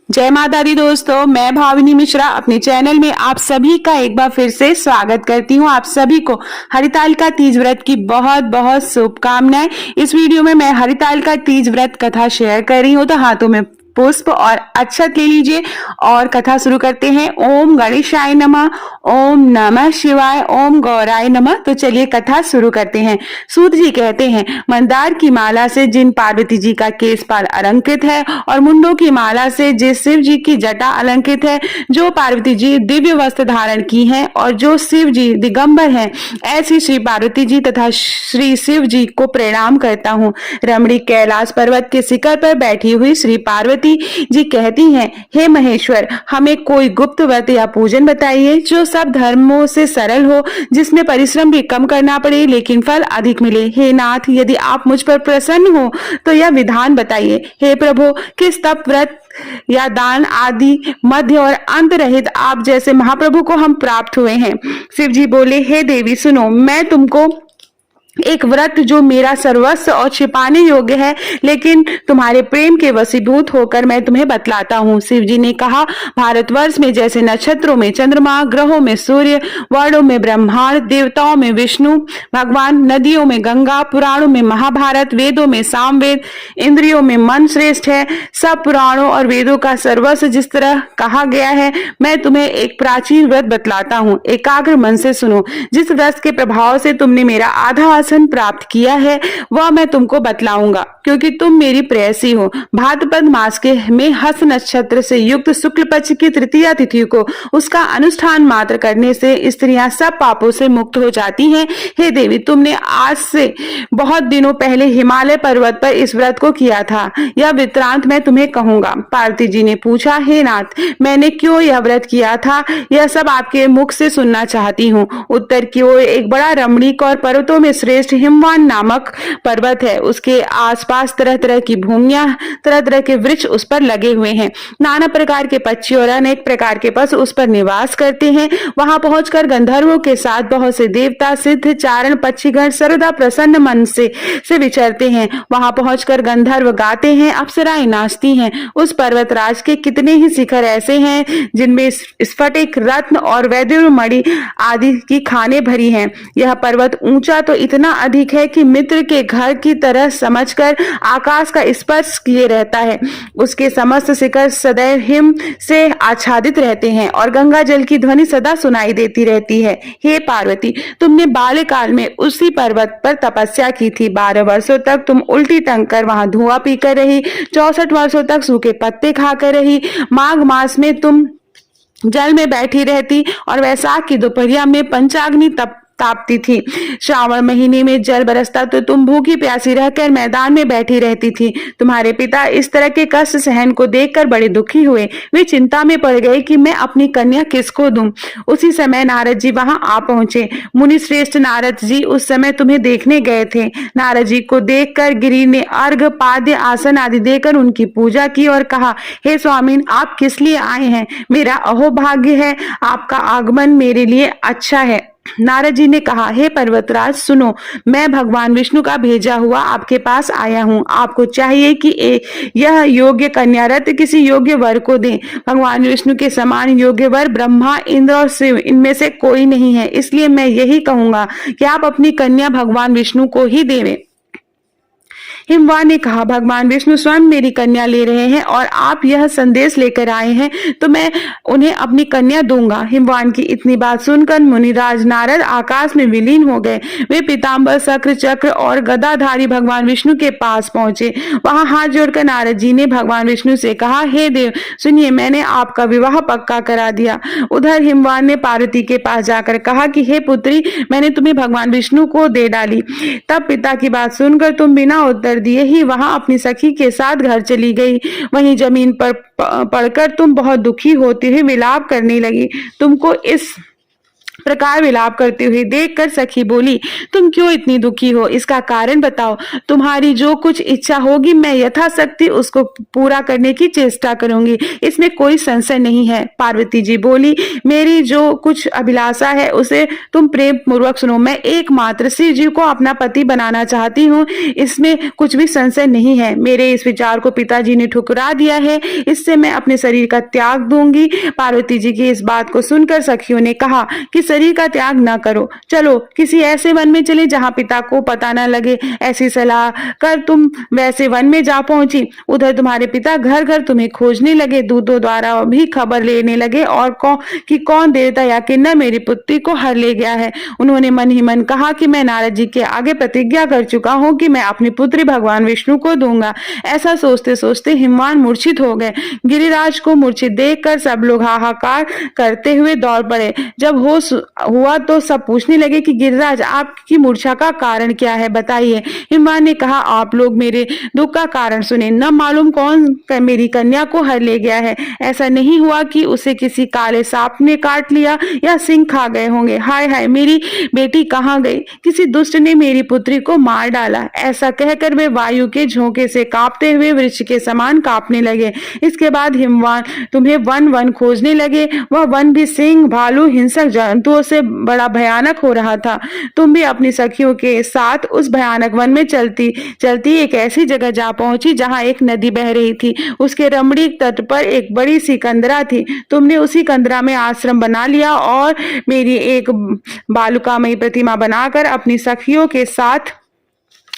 जय माता दी दोस्तों, मैं भाविनी मिश्रा अपने चैनल में आप सभी का एक बार फिर से स्वागत करती हूँ। आप सभी को हरितालिका तीज व्रत की बहुत बहुत शुभकामनाएं। इस वीडियो में मैं हरितालिका तीज व्रत कथा शेयर कर रही हूँ, तो हाथों में पुष्प और अक्षत ले लीजिए और कथा शुरू करते हैं। ओम गणेशाय नमः, ओम नमः शिवाय, ओम गौराय नमः। तो चलिए कथा शुरू करते हैं। सूत जी कहते हैं, मंदार की माला से जिन पार्वती जी का केस पाल अलंकृत है और मुंडों की माला से जिस शिव जी की जटा अलंकृत है, जो पार्वती जी दिव्य वस्त्र धारण की हैं और जो शिव जी दिगंबर हैं, ऐसी श्री पार्वती जी तथा श्री शिव जी को प्रणाम करता हूँ। रमणी कैलाश पर्वत के शिखर पर बैठी हुई श्री पार्वती जी कहती हैं, हे महेश्वर, हमें कोई गुप्त व्रत या पूजन बताइए जो सब धर्मों से सरल हो, जिसमें परिश्रम भी कम करना पड़े लेकिन फल अधिक मिले। हे नाथ, यदि आप मुझ पर प्रसन्न हो तो यह विधान बताइए। हे प्रभु, किस तप व्रत या दान आदि मध्य और अंत रहित आप जैसे महाप्रभु को हम प्राप्त हुए हैं। शिव जी बोले, हे देवी सुनो, मैं तुमको एक व्रत जो मेरा सर्वस्व और छिपाने योग्य है, लेकिन तुम्हारे प्रेम के वशीभूत होकर मैं तुम्हें बतलाता हूँ। शिव जी ने कहा, भारतवर्ष में जैसे नक्षत्रों में चंद्रमा, ग्रहों में सूर्य, वर्णों में ब्रह्मांड, देवताओं में विष्णु भगवान, नदियों में गंगा, पुराणों में महाभारत, वेदों में सामवेद, इंद्रियों में मन श्रेष्ठ है, सब पुराणों और वेदों का सर्वस्व जिस तरह कहा गया है, मैं तुम्हें एक प्राचीन व्रत बतलाता हूँ। एकाग्र मन से सुनो। जिस व्रत के प्रभाव से तुमने मेरा आधा प्राप्त किया है वह मैं तुमको बतलाऊंगा, क्योंकि तुम मेरी प्रेयसी हो। भाद्रपद मास के में हस्त नक्षत्र से युक्त शुक्ल पक्ष की तृतीया तिथि को उसका अनुष्ठान मात्र करने से स्त्रियां सब पापों से मुक्त हो जाती हैं। हे देवी, तुमने आज से बहुत दिनों पहले हिमालय पर्वत पर इस व्रत को किया था। यह वृत्तांत मैं तुम्हें कहूंगा। पार्वती जी ने पूछा, हे नाथ, मैंने क्यों यह व्रत किया था, यह सब आपके मुख से सुनना चाहती हूँ। उत्तर की ओर एक बड़ा रमणीक और पर्वतों में श्रेष्ठ हिमवान नामक पर्वत है। उसके आसपास तरह तरह की भूमियां, तरह तरह के वृक्ष उस पर लगे हुए हैं। नाना प्रकार के पक्षी और अनेक प्रकार के पशु उस पर निवास करते हैं। वहां पहुंचकर गंधर्वों के साथ बहुत से देवता, सिद्ध, चारण, पक्षीगण सर्वदा प्रसन्न मन से विचरते हैं। वहां पहुंचकर गंधर्व गाते हैं, अप्सराएं नाचती हैं। उस पर्वतराज के कितने ही शिखर ऐसे हैं जिनमें स्फटिक, रत्न और वैदुर मणि आदि की खानें भरी हैं। यह पर्वत ऊंचा तो इतना अधिक है कि मित्र के घर की तरह समझकर आकाश का स्पर्श किए रहता है। उसके समस्त शिखर सदैव हिम से आच्छादित रहते हैं और गंगा जल की ध्वनि सदा सुनाई देती रहती है। हे पार्वती, तुमने बाल्यकाल में उसी पर्वत पर तपस्या की थी। 12 वर्षों तक तुम उल्टी टंग कर वहां धुआं पीकर रही, 64 वर्षों तक सूखे पत्ते खाकर रही। माघ मास में तुम जल में बैठी रहती और वैशाख की दोपहरिया में पंचाग्नि तापती थी। श्रावण महीने में जल बरसता तो तुम भूखी प्यासी रहकर मैदान में बैठी रहती थी। तुम्हारे पिता इस तरह के कष्ट सहन को देखकर बड़े दुखी हुए। वे चिंता में पड़ गए कि मैं अपनी कन्या किसको दूं। उसी समय नारद जी वहां आ पहुंचे। मुनि श्रेष्ठ नारद जी उस समय तुम्हें देखने गए थे। नारद जी को देखकर गिरि ने अर्घ, पाद्य, आसन आदि देकर उनकी पूजा की और कहा, हे स्वामीन, आप किस लिए आए हैं? मेरा अहोभाग्य है, आपका आगमन मेरे लिए अच्छा है। नारद जी ने कहा, हे पर्वतराज सुनो, मैं भगवान विष्णु का भेजा हुआ आपके पास आया हूँ। आपको चाहिए कि यह योग्य कन्या रत्न किसी योग्य वर को दें। भगवान विष्णु के समान योग्य वर ब्रह्मा, इंद्र और शिव इनमें से कोई नहीं है। इसलिए मैं यही कहूंगा कि आप अपनी कन्या भगवान विष्णु को ही देवें। हिमवान ने कहा, भगवान विष्णु स्वयं मेरी कन्या ले रहे हैं और आप यह संदेश लेकर आए हैं तो मैं उन्हें अपनी कन्या दूंगा। हिमवान की इतनी बात सुनकर मुनिराज नारद आकाश में विलीन हो गए। वे पीताम्बर, शक्र, चक्र और गदाधारी भगवान विष्णु के पास पहुंचे। वहां हाथ जोड़कर नारद जी ने भगवान विष्णु से कहा, हे देव सुनिए, मैंने आपका विवाह पक्का करा दिया। उधर हिमवान ने पार्वती के पास जाकर कहा कि हे पुत्री, मैंने तुम्हें भगवान विष्णु को दे डाली। तब पिता की बात सुनकर तुम बिना उत्तर दिए ही वहां अपनी सखी के साथ घर चली गई। वहीं जमीन पर पड़कर तुम बहुत दुखी होती हुई विलाप करने लगी। तुमको इस प्रकार विलाप करते हुए देखकर सखी बोली, तुम क्यों इतनी दुखी हो, इसका कारण बताओ। तुम्हारी जो कुछ इच्छा होगी मैं यथाशक्ति उसको पूरा करने की चेष्टा करूंगी, इसमें कोई संशय नहीं है। पार्वती जी बोली, मेरी जो कुछ अभिलाषा है उसे तुम प्रेम पूर्वक सुनो। मैं एकमात्र शिव जी को अपना पति बनाना चाहती हूँ, इसमें कुछ भी संशय नहीं है। मेरे इस विचार को पिताजी ने ठुकरा दिया है, इससे मैं अपने शरीर का त्याग दूंगी। पार्वती जी की इस बात को सुनकर सखियों ने कहा कि शरीर का त्याग न करो, चलो किसी ऐसे वन में चले जहां पिता को पता न लगे। ऐसी सलाह कर तुम वैसे वन में जा पहुंची। उधर तुम्हारे पिता घर घर तुम्हें खोजने लगे, दूतों द्वारा भी खबर लेने लगे और कौन देवता या किन्नर मेरी पुत्री को हर ले गया है। उन्होंने मन ही मन कहा कि मैं नारद जी के आगे प्रतिज्ञा कर चुका हूं कि मैं अपनी पुत्री भगवान विष्णु को दूंगा। ऐसा सोचते सोचते हिमवान मूर्छित हो गए। गिरिराज को मूर्छित देखकर सब लोग हाहाकार करते हुए दौड़ पड़े। जब होश हुआ तो सब पूछने लगे कि गिरिराज आपकी मूर्छा का कारण क्या है, बताइए। हिमवान ने कहा, आप लोग मेरे दुख का कारण सुने। न मालूम कौन मेरी कन्या को हर ले गया है। ऐसा नहीं हुआ कि उसे किसी काले सांप ने काट लिया या सिंह खा गए होंगे। हाय हाय, मेरी बेटी कहाँ गई? किसी दुष्ट ने मेरी पुत्री को मार डाला। ऐसा कहकर वे वायु के झोंके से कांपते हुए वृक्ष के समान कांपने लगे। इसके बाद हिमवान तुम्हें वन वन खोजने लगे। वह वन भी सिंह, भालू, हिंसक जंतुओं से बड़ा भयानक हो रहा था। तुम भी अपनी सखियों के साथ उस भयानक वन में चलती चलती एक ऐसी जगह जा पहुंची जहां एक नदी बह रही थी। उसके रमणीक तट पर एक बड़ी सी कंदरा थी। तुमने उसी कंदरा में आश्रम बना लिया और मेरी एक बालुकामयी प्रतिमा बनाकर अपनी सखियों के साथ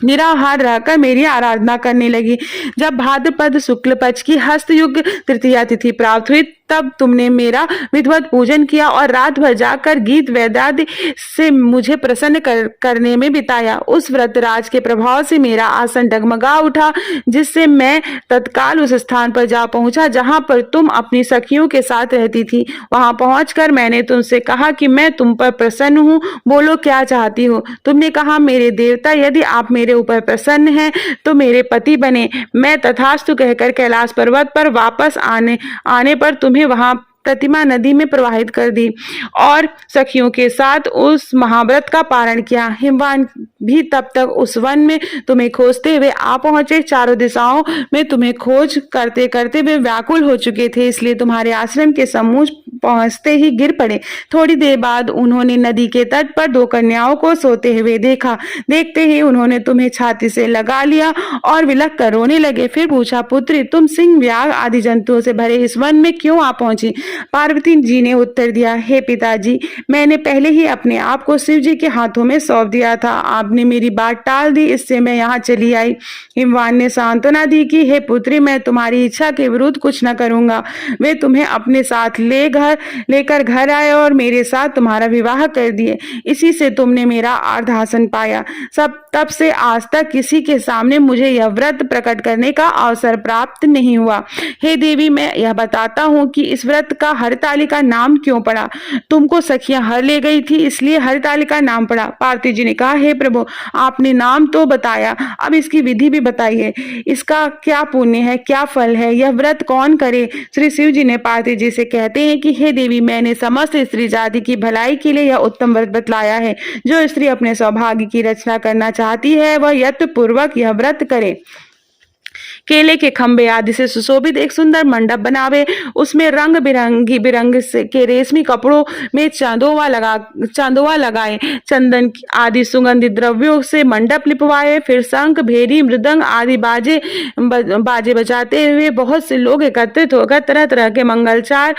निराहार रहकर मेरी आराधना करने लगी। जब भाद्रपद शुक्ल पक्ष की हस्तयुग तृतीया तिथि प्राप्त हुई तब तुमने मेरा विधिवत पूजन किया और रात भर जाकर गीत वेदादि से मुझे प्रसन्न करने में बिताया। उस व्रत राज के प्रभाव से मेरा आसन डगमगा उठा, जिससे मैं तत्काल उस स्थान पर जा पहुंचा जहां पर तुम अपनी सखियों के साथ रहती थी। वहां पहुंचकर मैंने तुमसे कहा कि मैं तुम पर प्रसन्न हूँ, बोलो क्या चाहती हो। तुमने कहा, मेरे देवता, यदि आप मेरे ऊपर प्रसन्न हैं तो मेरे पति बने। मैं तथास्तु कहकर कैलाश पर्वत पर वापस आने पर तुम्हें वहां प्रतिमा नदी में प्रवाहित कर दी और सखियों के साथ उस महाव्रत का पारण किया। हिमवान भी तब तक उस वन में तुम्हें खोजते हुए आ पहुंचे। चारों दिशाओं में तुम्हें खोज करते करते वे व्याकुल हो चुके थे, इसलिए तुम्हारे आश्रम के सम्मुख पहुंचते ही गिर पड़े। थोड़ी देर बाद उन्होंने नदी के तट पर दो कन्याओं को सोते हुए देखा। देखते ही उन्होंने तुम्हें छाती से लगा लिया और विलख कर रोने लगे। फिर पूछा, पुत्री, तुम सिंह, व्याघ्र आदि जंतुओं से भरे इस वन में क्यों आ पहुंची? पार्वती जी ने उत्तर दिया, हे पिताजी, मैंने पहले ही अपने आप को शिव जी के हाथों में सौंप दिया था। आपने मेरी बात टाल दी, इससे मैं यहाँ चली आई। हिमवान ने सांत्वना दी कि हे पुत्री, मैं तुम्हारी इच्छा के विरुद्ध कुछ न करूंगा। वे तुम्हें अपने साथ लेकर घर आए और मेरे साथ तुम्हारा विवाह कर दिए। इसी से तुमने मेरा अर्धासन पाया। तब से आज तक किसी के सामने मुझे यह व्रत प्रकट करने का अवसर प्राप्त नहीं हुआ। हे देवी, मैं यह बताता हूँ कि इस व्रत का हरतालिका नाम क्यों पड़ा। तुमको सखियां हर ले गई थी, इसलिए हरतालिका नाम पड़ा। पार्वती जी ने कहा, हे प्रभु, आपने नाम तो बताया, अब इसकी विधि भी बताइए। इसका क्या पुण्य है, क्या फल है, यह व्रत कौन करे? श्री शिव जी ने पार्वती जी से कहते हैं कि हे देवी, मैंने समस्त स्त्री जाति की भलाई के लिए यह उत्तम व्रत बतलाया है। जो स्त्री अपने सौभाग्य की रचना करना चाहती है वह यत्न पूर्वक यह व्रत करे। केले के खंभे आदि से सुशोभित एक सुंदर मंडप बनावे, उसमें रंग बिरंग के रेशमी कपड़ों में चांदोवा लगाए, चंदन आदि सुगंधित द्रव्यों से मंडप लिपवाए। फिर शंख, भेरी, मृदंग आदि बाजे बजाते हुए बहुत से लोग एकत्रित होकर तरह तरह के मंगलचार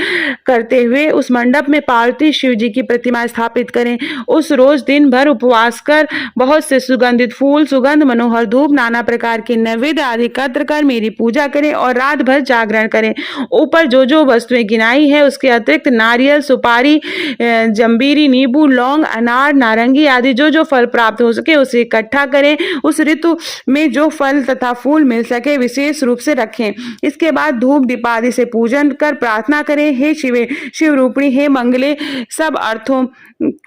करते हुए उस मंडप में पार्वती शिव जी की प्रतिमा स्थापित करें। उस रोज दिन भर उपवास कर बहुत से सुगंधित फूल, सुगंध मनोहर धूप, नाना प्रकार के नैवेद्य आदि एकत्र कर मेरी पूजा करें और रात भर जागरण करें। ऊपर जो जो वस्तुएं गिनाई है उसके अतिरिक्त नारियल, सुपारी, जंबीरी, नींबू, लौंग, अनार, नारंगी आदि जो जो फल प्राप्त हो सके उसे इकट्ठा करें। उस ऋतु में जो फल तथा फूल मिल सके विशेष रूप से रखें। इसके बाद धूप दीप आदि से पूजन कर प्रार्थना करें, हे शिव रूपिणी, हे मंगले, सब अर्थों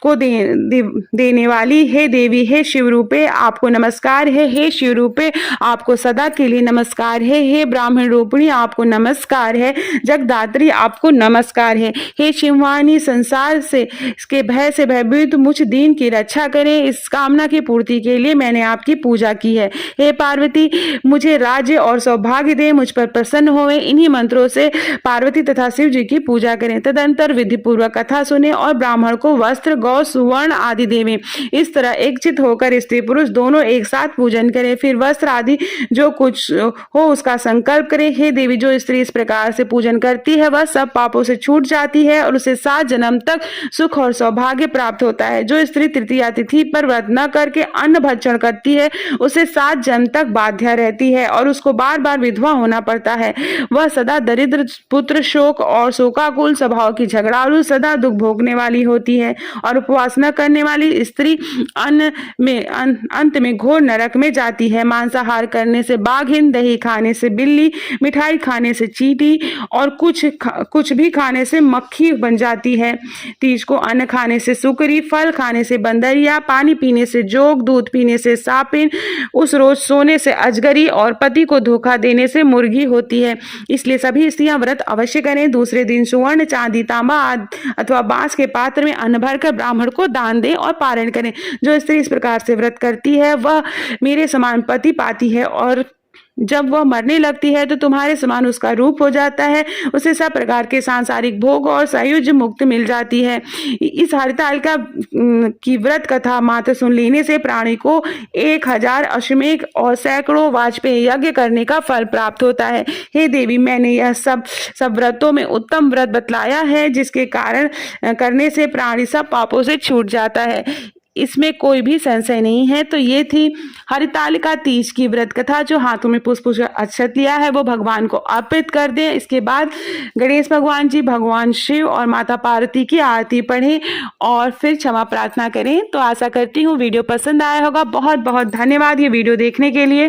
को देने वाली, हे देवी, हे शिव रूपे, आपको नमस्कार है। हे शिव रूपे, आपको सदा के लिए नमस्कार नमस्कार है। हे ब्राह्मण रूपिणी आपको नमस्कार है। जगदात्री आपको नमस्कार है। हे शिववाणी संसार से इसके भय से भयभीत मुझ दीन की रक्षा करें। इस कामना की पूर्ति के लिए मैंने आपकी पूजा की है। हे पार्वती मुझे राज्य और सौभाग्य दे, मुझ पर प्रसन्न होवे। इन्हीं मंत्रों से पार्वती तथा शिव जी की पूजा करें। तदंतर विधि पूर्वक कथा सुने और ब्राह्मण को वस्त्र गौ सुवर्ण आदि देवें। इस तरह एकचित होकर स्त्री पुरुष दोनों एक साथ पूजन करें। फिर वस्त्र आदि जो कुछ हो उसका संकल्प करें। हे देवी जो स्त्री इस प्रकार से पूजन करती है वह सब पापों से छूट जाती है और उसे 7 जन्म तक सुख और सौभाग्य प्राप्त होता है। जो स्त्री तृतीया तिथि पर व्रत न करके अन्न भक्षण करती है उसे 7 जन्म तक बाध्या रहती है और उसको बार बार विधवा होना पड़ता है। वह सदा दरिद्र पुत्र शोक और शोकाकुल स्वभाव की झगड़ालू सदा दुख भोगने वाली होती है और उपवास न करने वाली स्त्री अंत में घोर नरक में जाती है। मांसाहार करने से बाघिन, दही खाने से बिल्ली, मिठाई खाने से चींटी और कुछ भी खाने से मक्खी बन जाती है। तीज को अन्न खाने से सुकरी, फल खाने से बंदरिया, पानी पीने से जोग, दूध पीने से सापिन, उस रोज सोने से अजगरी और पति को धोखा देने से मुर्गी होती है। इसलिए सभी स्त्रियां व्रत अवश्य करें। दूसरे दिन सुवर्ण, चांदी, तांबा अथवा बांस के पात्र में अन्न भरकर ब्राह्मण को दान दें और पारण करें। जो स्त्री इस प्रकार से व्रत करती है वह मेरे समान पति पाती है और जब वह मरने लगती है तो तुम्हारे समान उसका रूप हो जाता है। उसे सब प्रकार के सांसारिक भोग और सायुज्य मुक्त मिल जाती है। इस हरितालिका की व्रत कथा मात्र सुन लेने से प्राणी को 1000 अश्वमेध और सैकड़ों वाजपेयी यज्ञ करने का फल प्राप्त होता है। हे देवी मैंने यह सब व्रतों में उत्तम व्रत बतलाया है जिसके कारण करने से प्राणी सब पापों से छूट जाता है। इसमें कोई भी संशय नहीं है। तो ये थी हरितालिका तीज की व्रत कथा। जो हाथों में पुष्प अक्षत लिया है वो भगवान को अर्पित कर दें। इसके बाद गणेश भगवान जी, भगवान शिव और माता पार्वती की आरती पढ़ें और फिर क्षमा प्रार्थना करें। तो आशा करती हूँ वीडियो पसंद आया होगा। बहुत बहुत धन्यवाद ये वीडियो देखने के लिए।